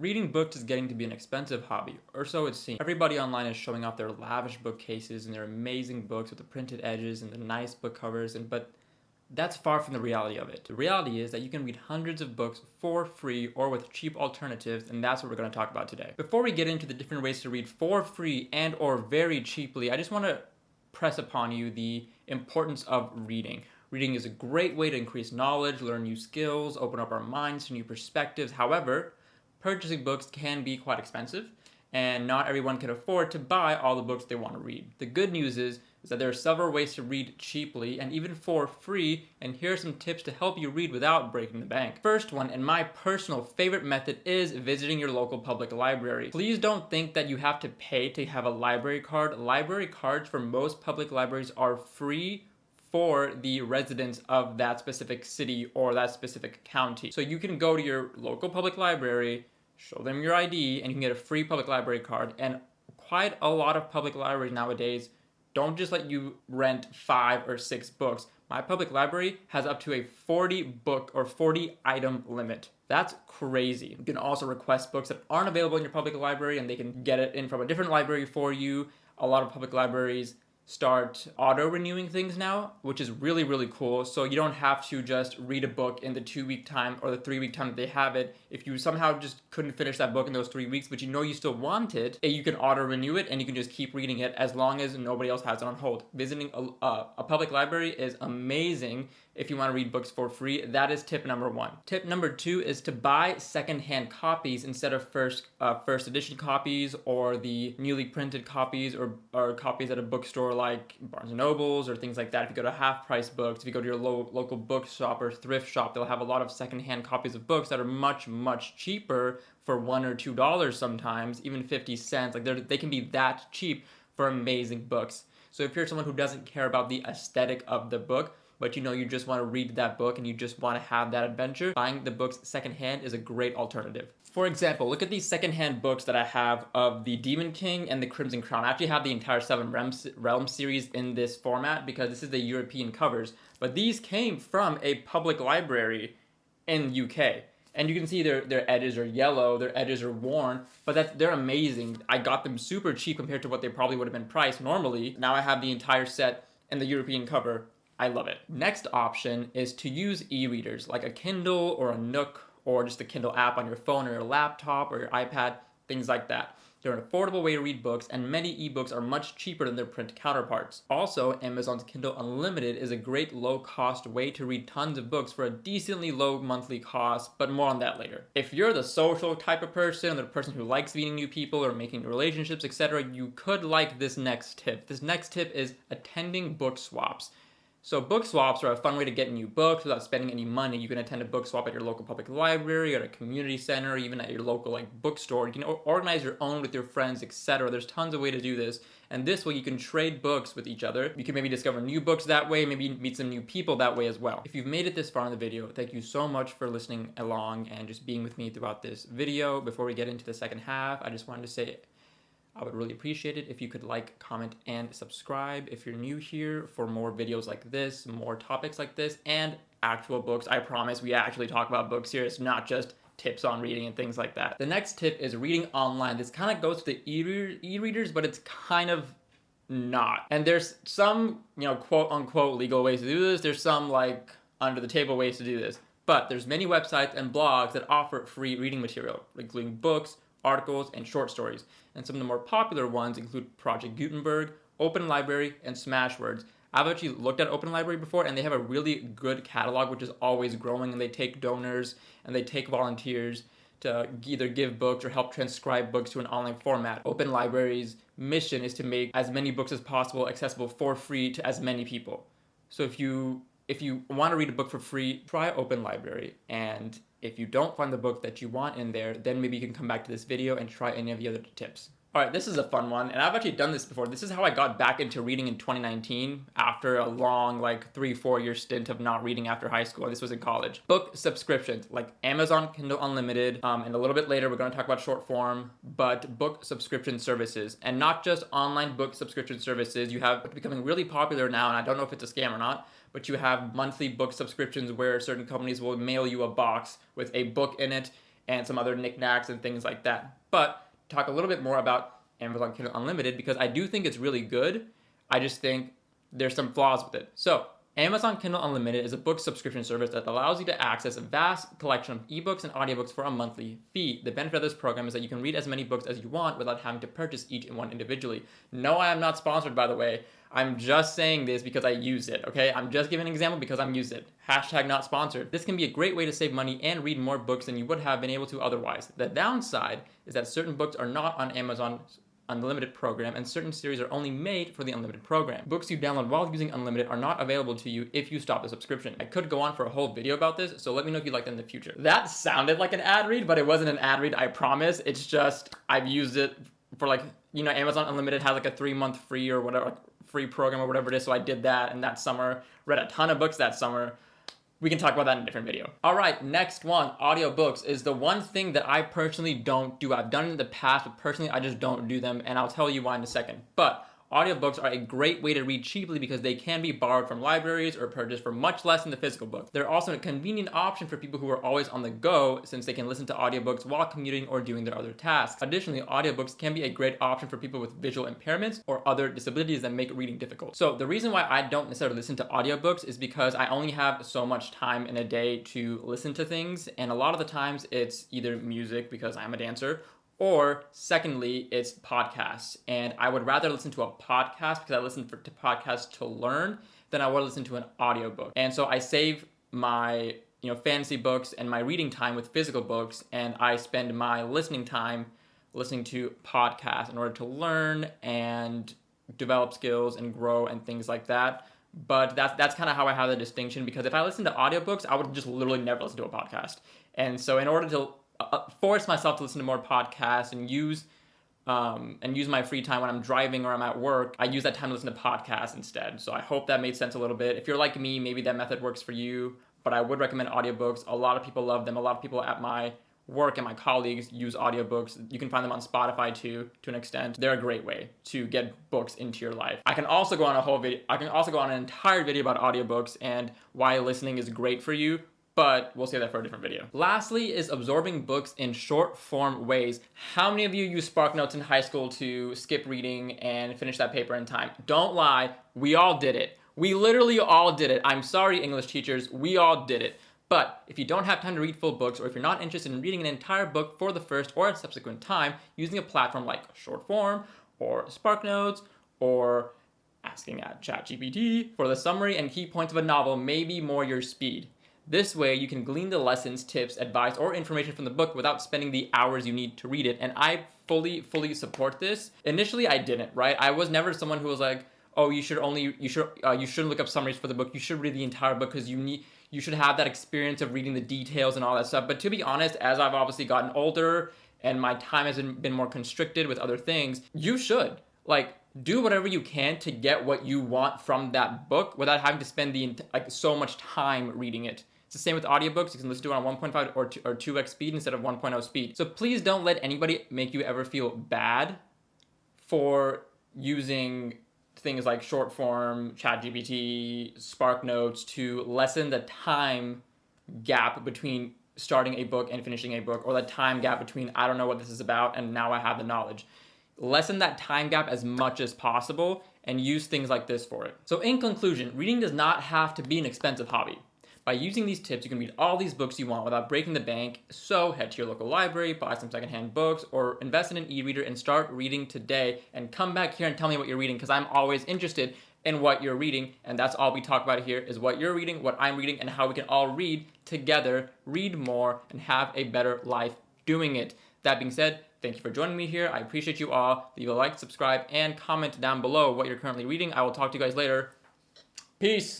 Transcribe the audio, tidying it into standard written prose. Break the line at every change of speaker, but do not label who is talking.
Reading books is getting to be an expensive hobby, or so it seems. Everybody online is showing off their lavish bookcases and their amazing books with the printed edges and the nice book covers, but that's far from the reality of it. The reality is that you can read hundreds of books for free or with cheap alternatives, and that's what we're going to talk about today. Before we get into the different ways to read for free and or very cheaply, I just want to press upon you the importance of reading. Reading is a great way to increase knowledge, learn new skills, open up our minds to new perspectives. However, purchasing books can be quite expensive, and not everyone can afford to buy all the books they want to read. The good news is that there are several ways to read cheaply and even for free, and here are some tips to help you read without breaking the bank. First one, and my personal favorite method, is visiting your local public library. Please don't think that you have to pay to have a library card. Library cards for most public libraries are free for the residents of that specific city or that specific county. So you can go to your local public library, show them your ID, and you can get a free public library card. And quite a lot of public libraries nowadays don't just let you rent 5 or 6 books. My public library has up to a 40 book or 40 item limit. That's crazy. You can also request books that aren't available in your public library, and they can get it in from a different library for you. A lot of public libraries start auto-renewing things now, which is really, really cool. So you don't have to just read a book in the 2-week time or the 3-week time that they have it. If you somehow just couldn't finish that book in those 3 weeks, but you know you still want it, you can auto-renew it and you can just keep reading it as long as nobody else has it on hold. Visiting a public library is amazing if you want to read books for free. That is tip number 1. Tip number 2 is to buy secondhand copies instead of first edition copies or the newly printed copies or copies at a bookstore like Barnes & Nobles or things like that. If you go to Half Price Books, if you go to your local bookshop or thrift shop, they'll have a lot of secondhand copies of books that are much, much cheaper for $1 or $2 sometimes, even 50 cents. Like they can be that cheap for amazing books. So if you're someone who doesn't care about the aesthetic of the book, but you just want to read that book and you just want to have that adventure, buying the books secondhand is a great alternative. For example, look at these secondhand books that I have of the Demon King and the Crimson Crown. I actually have the entire Seven Realms series in this format because this is the European covers. But these came from a public library in UK. And you can see their edges are yellow, their edges are worn, but they're amazing. I got them super cheap compared to what they probably would have been priced normally. Now I have the entire set and the European cover. I love it. Next option is to use e-readers like a Kindle or a Nook or just the Kindle app on your phone or your laptop or your iPad, things like that. They're an affordable way to read books, and many ebooks are much cheaper than their print counterparts. Also, Amazon's Kindle Unlimited is a great low-cost way to read tons of books for a decently low monthly cost, but more on that later. If you're the social type of person, or the person who likes meeting new people or making relationships, etc., you could like this next tip. This next tip is attending book swaps. So book swaps are a fun way to get new books without spending any money. You can attend a book swap at your local public library, or a community center, or even at your local bookstore. You can organize your own with your friends, etc. There's tons of ways to do this. And this way you can trade books with each other. You can maybe discover new books that way, maybe meet some new people that way as well. If you've made it this far in the video, thank you so much for listening along and just being with me throughout this video. Before we get into the second half, I just wanted to say I would really appreciate it if you could like, comment, and subscribe if you're new here for more videos like this, more topics like this, and actual books. I promise we actually talk about books here. It's not just tips on reading and things like that. The next tip is reading online. This kind of goes to the e-readers, but it's kind of not. And there's some, quote unquote legal ways to do this. There's some under the table ways to do this. But there's many websites and blogs that offer free reading material, including books, articles, and short stories. And some of the more popular ones include Project Gutenberg, Open Library, and Smashwords. I've actually looked at Open Library before, and they have a really good catalog, which is always growing, and they take donors and they take volunteers to either give books or help transcribe books to an online format. Open Library's mission is to make as many books as possible accessible for free to as many people. So if you want to read a book for free, try Open Library. And if you don't find the book that you want in there, then maybe you can come back to this video and try any of the other tips. All right, this is a fun one, and I've actually done this before. This is how I got back into reading in 2019 after a long, 3-4 year stint of not reading after high school. This was in college. Book subscriptions, like Amazon Kindle Unlimited, and a little bit later we're going to talk about Shortform, but book subscription services. And not just online book subscription services. You have becoming really popular now, and I don't know if it's a scam or not, but you have monthly book subscriptions where certain companies will mail you a box with a book in it, and some other knickknacks and things like that. But talk a little bit more about Amazon Kindle Unlimited because I do think it's really good. I just think there's some flaws with it. So Amazon Kindle Unlimited is a book subscription service that allows you to access a vast collection of ebooks and audiobooks for a monthly fee. The benefit of this program is that you can read as many books as you want without having to purchase each one individually. No, I am not sponsored, by the way. I'm just saying this because I use it, okay? I'm just giving an example because I'm used it. Hashtag not sponsored. This can be a great way to save money and read more books than you would have been able to otherwise. The downside is that certain books are not on Amazon's Unlimited program, and certain series are only made for the Unlimited program. Books you download while using Unlimited are not available to you if you stop the subscription. I could go on for a whole video about this, so let me know if you'd like that in the future. That sounded like an ad read, but it wasn't an ad read, I promise. It's just, I've used it for like, you know, Amazon Unlimited has like a 3-month free or whatever, free program or whatever it is, so I did that, and that summer, read a ton of books that summer. We can talk about that in a different video. All right, next one, audiobooks is the one thing that I personally don't do. I've done it in the past, but personally I just don't do them, and I'll tell you why in a second. But audiobooks are a great way to read cheaply because they can be borrowed from libraries or purchased for much less than the physical book. They're also a convenient option for people who are always on the go since they can listen to audiobooks while commuting or doing their other tasks. Additionally, audiobooks can be a great option for people with visual impairments or other disabilities that make reading difficult. So the reason why I don't necessarily listen to audiobooks is because I only have so much time in a day to listen to things, and a lot of the times it's either music because I'm a dancer, or secondly, it's podcasts. And I would rather listen to a podcast because I listen to podcasts to learn than I would listen to an audiobook. And so I save my, fantasy books and my reading time with physical books, and I spend my listening time listening to podcasts in order to learn and develop skills and grow and things like that. But that's kind of how I have the distinction, because if I listen to audiobooks, I would just literally never listen to a podcast. And so in order to force myself to listen to more podcasts and use my free time when I'm driving or I'm at work, I use that time to listen to podcasts instead. So I hope that made sense a little bit. If you're like me, maybe that method works for you, but I would recommend audiobooks. A lot of people love them. A lot of people at my work and my colleagues use audiobooks. You can find them on Spotify too, to an extent. They're a great way to get books into your life. I can also go on an entire video about audiobooks and why listening is great for you, but we'll save that for a different video. Lastly is absorbing books in short form ways. How many of you use SparkNotes in high school to skip reading and finish that paper in time? Don't lie, we all did it. We literally all did it. I'm sorry, English teachers, we all did it. But if you don't have time to read full books, or if you're not interested in reading an entire book for the first or subsequent time, using a platform like Shortform or SparkNotes or asking at ChatGPT for the summary and key points of a novel may be more your speed. This way, you can glean the lessons, tips, advice, or information from the book without spending the hours you need to read it. And I fully support this. Initially, I didn't, right? I was never someone who was like, oh, you shouldn't look up summaries for the book. You should read the entire book because you should have that experience of reading the details and all that stuff. But to be honest, as I've obviously gotten older and my time has been more constricted with other things, you should do whatever you can to get what you want from that book without having to spend so much time reading it. It's the same with audiobooks. You can listen to it on 1.5 or 2x speed instead of 1.0 speed. So please don't let anybody make you ever feel bad for using things like Shortform, ChatGPT, SparkNotes to lessen the time gap between starting a book and finishing a book, or the time gap between I don't know what this is about and now I have the knowledge. Lessen that time gap as much as possible and use things like this for it. So in conclusion, reading does not have to be an expensive hobby. By using these tips, you can read all these books you want without breaking the bank. So head to your local library, buy some secondhand books, or invest in an e-reader and start reading today. And come back here and tell me what you're reading, because I'm always interested in what you're reading. And that's all we talk about here is what you're reading, what I'm reading, and how we can all read together, read more, and have a better life doing it. That being said, thank you for joining me here. I appreciate you all. Leave a like, subscribe, and comment down below what you're currently reading. I will talk to you guys later. Peace.